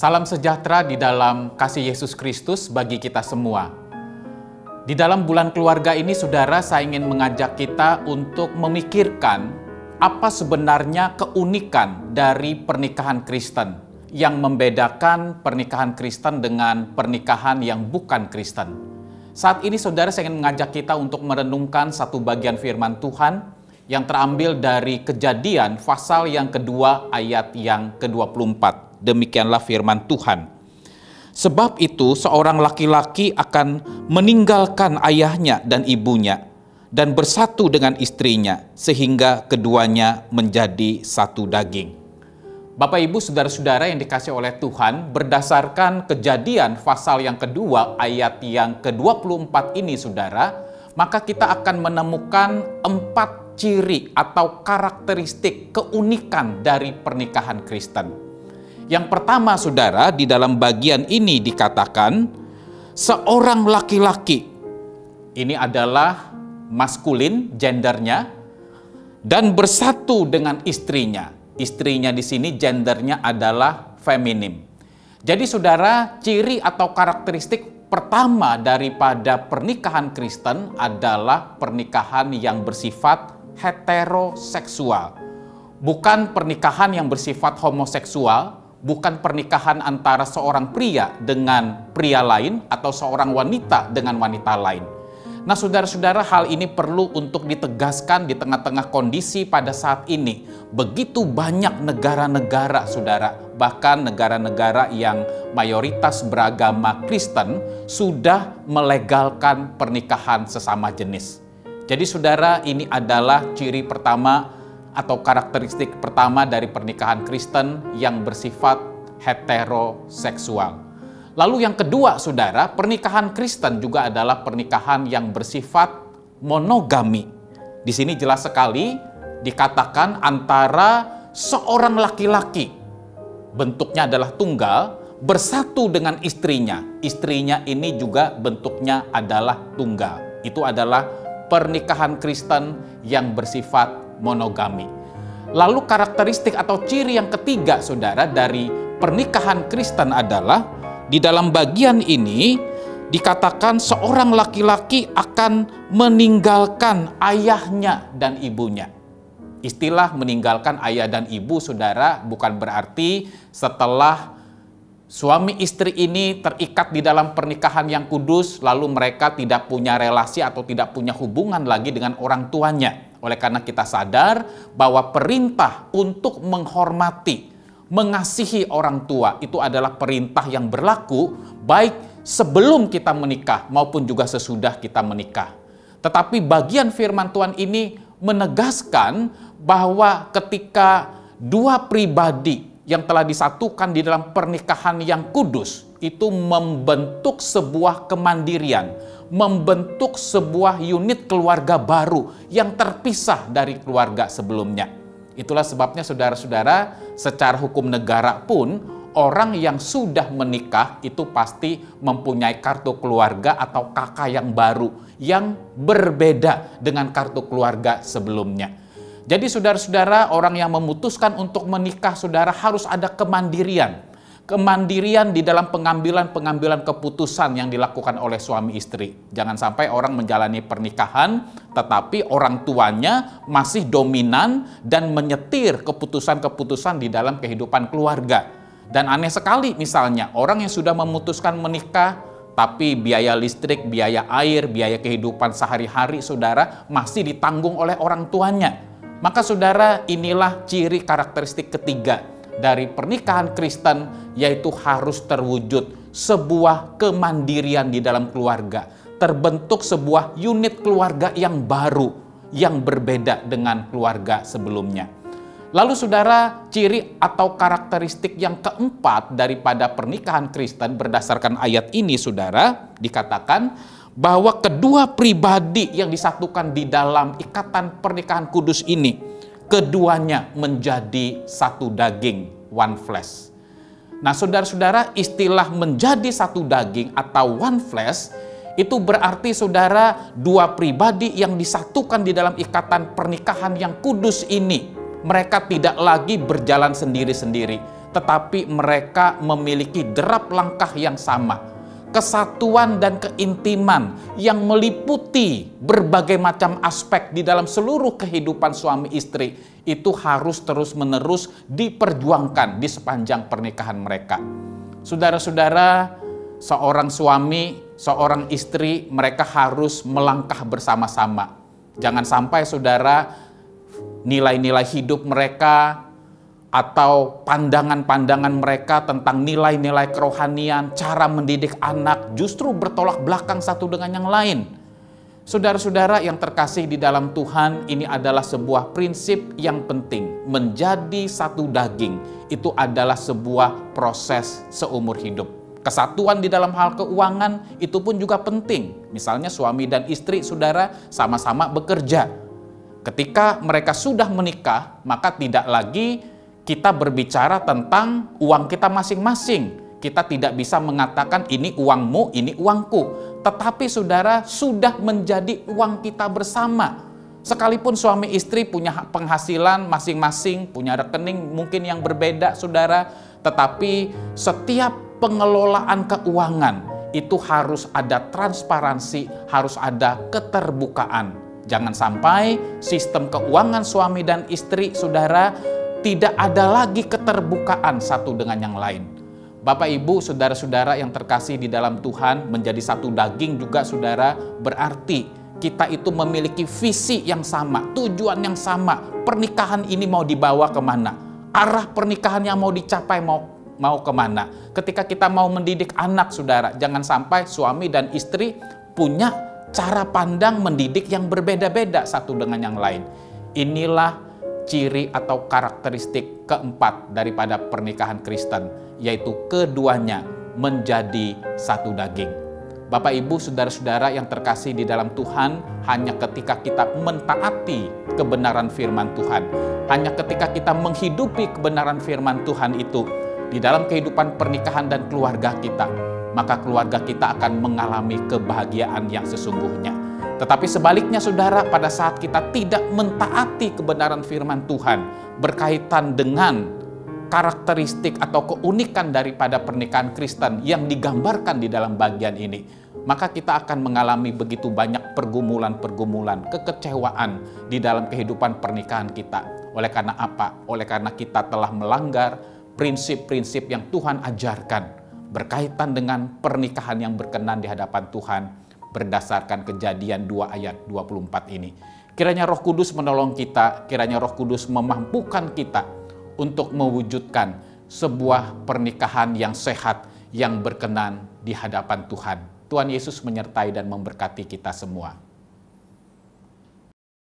Salam sejahtera di dalam kasih Yesus Kristus bagi kita semua. Di dalam bulan keluarga ini, saudara, saya ingin mengajak kita untuk memikirkan apa sebenarnya keunikan dari pernikahan Kristen yang membedakan pernikahan Kristen dengan pernikahan yang bukan Kristen. Saat ini, saudara, saya ingin mengajak kita untuk merenungkan satu bagian firman Tuhan yang terambil dari Kejadian pasal yang kedua ayat yang ke-24. Demikianlah firman Tuhan. Sebab itu seorang laki-laki akan meninggalkan ayahnya dan ibunya dan bersatu dengan istrinya sehingga keduanya menjadi satu daging. Bapak Ibu saudara-saudara yang dikasihi oleh Tuhan, berdasarkan Kejadian pasal yang kedua ayat yang ke-24 ini, saudara, maka kita akan menemukan 4 ciri atau karakteristik keunikan dari pernikahan Kristen. Yang pertama, saudara, di dalam bagian ini dikatakan seorang laki-laki, ini adalah maskulin gendernya, dan bersatu dengan istrinya. Istrinya di sini gendernya adalah feminim. Jadi, saudara, ciri atau karakteristik pertama daripada pernikahan Kristen adalah pernikahan yang bersifat heteroseksual. Bukan pernikahan yang bersifat homoseksual, bukan pernikahan antara seorang pria dengan pria lain atau seorang wanita dengan wanita lain. Nah, saudara-saudara, hal ini perlu untuk ditegaskan di tengah-tengah kondisi pada saat ini. Begitu banyak negara-negara, saudara, bahkan negara-negara yang mayoritas beragama Kristen sudah melegalkan pernikahan sesama jenis. Jadi, saudara, ini adalah ciri pertama atau karakteristik pertama dari pernikahan Kristen yang bersifat heteroseksual. Lalu yang kedua, saudara, pernikahan Kristen juga adalah pernikahan yang bersifat monogami. Di sini jelas sekali dikatakan antara seorang laki-laki, bentuknya adalah tunggal, bersatu dengan istrinya. Istrinya ini juga bentuknya adalah tunggal. Itu adalah pernikahan Kristen yang bersifat monogami. Lalu karakteristik atau ciri yang ketiga, saudara, dari pernikahan Kristen adalah di dalam bagian ini dikatakan seorang laki-laki akan meninggalkan ayahnya dan ibunya. Istilah meninggalkan ayah dan ibu, saudara, bukan berarti setelah suami istri ini terikat di dalam pernikahan yang kudus, lalu mereka tidak punya relasi atau tidak punya hubungan lagi dengan orang tuanya. Oleh karena kita sadar bahwa perintah untuk menghormati, mengasihi orang tua itu adalah perintah yang berlaku baik sebelum kita menikah maupun juga sesudah kita menikah. Tetapi bagian firman Tuhan ini menegaskan bahwa ketika dua pribadi yang telah disatukan di dalam pernikahan yang kudus itu membentuk sebuah kemandirian, membentuk sebuah unit keluarga baru yang terpisah dari keluarga sebelumnya. Itulah sebabnya, saudara-saudara, secara hukum negara pun orang yang sudah menikah itu pasti mempunyai kartu keluarga atau KK yang baru yang berbeda dengan kartu keluarga sebelumnya. Jadi, saudara-saudara, orang yang memutuskan untuk menikah, saudara, harus ada kemandirian. Kemandirian di dalam pengambilan keputusan yang dilakukan oleh suami istri. Jangan sampai orang menjalani pernikahan, tetapi orang tuanya masih dominan dan menyetir keputusan-keputusan di dalam kehidupan keluarga. Dan aneh sekali misalnya, orang yang sudah memutuskan menikah, tapi biaya listrik, biaya air, biaya kehidupan sehari-hari, saudara, masih ditanggung oleh orang tuanya. Maka, saudara, inilah ciri karakteristik ketiga dari pernikahan Kristen, yaitu harus terwujud sebuah kemandirian di dalam keluarga. Terbentuk sebuah unit keluarga yang baru, yang berbeda dengan keluarga sebelumnya. Lalu, saudara, ciri atau karakteristik yang keempat daripada pernikahan Kristen berdasarkan ayat ini, saudara, dikatakan bahwa kedua pribadi yang disatukan di dalam ikatan pernikahan kudus ini, keduanya menjadi satu daging, one flesh. Nah, saudara-saudara, istilah menjadi satu daging atau one flesh itu berarti, saudara, dua pribadi yang disatukan di dalam ikatan pernikahan yang kudus ini, mereka tidak lagi berjalan sendiri-sendiri, tetapi mereka memiliki derap langkah yang sama. Kesatuan dan keintiman yang meliputi berbagai macam aspek di dalam seluruh kehidupan suami istri itu harus terus-menerus diperjuangkan di sepanjang pernikahan mereka. Saudara-saudara, seorang suami, seorang istri, mereka harus melangkah bersama-sama. Jangan sampai saudara, nilai-nilai hidup mereka atau pandangan-pandangan mereka tentang nilai-nilai kerohanian, cara mendidik anak justru bertolak belakang satu dengan yang lain. Saudara-saudara yang terkasih di dalam Tuhan, ini adalah sebuah prinsip yang penting. Menjadi satu daging itu adalah sebuah proses seumur hidup. Kesatuan di dalam hal keuangan itu pun juga penting. Misalnya suami dan istri saudara sama-sama bekerja. Ketika mereka sudah menikah, maka tidak lagi kita berbicara tentang uang kita masing-masing. Kita tidak bisa mengatakan ini uangmu, ini uangku. Tetapi saudara, sudah menjadi uang kita bersama. Sekalipun suami istri punya penghasilan masing-masing, punya rekening mungkin yang berbeda saudara, tetapi setiap pengelolaan keuangan itu harus ada transparansi, harus ada keterbukaan. Jangan sampai sistem keuangan suami dan istri saudara tidak ada lagi keterbukaan satu dengan yang lain. Bapak, Ibu, saudara-saudara yang terkasih di dalam Tuhan, menjadi satu daging juga saudara berarti kita itu memiliki visi yang sama, tujuan yang sama. Pernikahan ini mau dibawa kemana? Arah pernikahan yang mau dicapai mau kemana? Ketika kita mau mendidik anak saudara, jangan sampai suami dan istri punya cara pandang mendidik yang berbeda-beda satu dengan yang lain. Inilah ciri atau karakteristik keempat daripada pernikahan Kristen, yaitu keduanya menjadi satu daging. Bapak, Ibu, saudara-saudara yang terkasih di dalam Tuhan, hanya ketika kita mentaati kebenaran firman Tuhan, hanya ketika kita menghidupi kebenaran firman Tuhan itu di dalam kehidupan pernikahan dan keluarga kita, maka keluarga kita akan mengalami kebahagiaan yang sesungguhnya. Tetapi sebaliknya saudara, pada saat kita tidak mentaati kebenaran firman Tuhan berkaitan dengan karakteristik atau keunikan daripada pernikahan Kristen yang digambarkan di dalam bagian ini, maka kita akan mengalami begitu banyak pergumulan-pergumulan, kekecewaan di dalam kehidupan pernikahan kita. Oleh karena apa? Oleh karena kita telah melanggar prinsip-prinsip yang Tuhan ajarkan berkaitan dengan pernikahan yang berkenan di hadapan Tuhan, berdasarkan Kejadian 2 ayat 24 ini. Kiranya Roh Kudus menolong kita, kiranya Roh Kudus memampukan kita untuk mewujudkan sebuah pernikahan yang sehat, yang berkenan di hadapan Tuhan. Tuhan Yesus menyertai dan memberkati kita semua.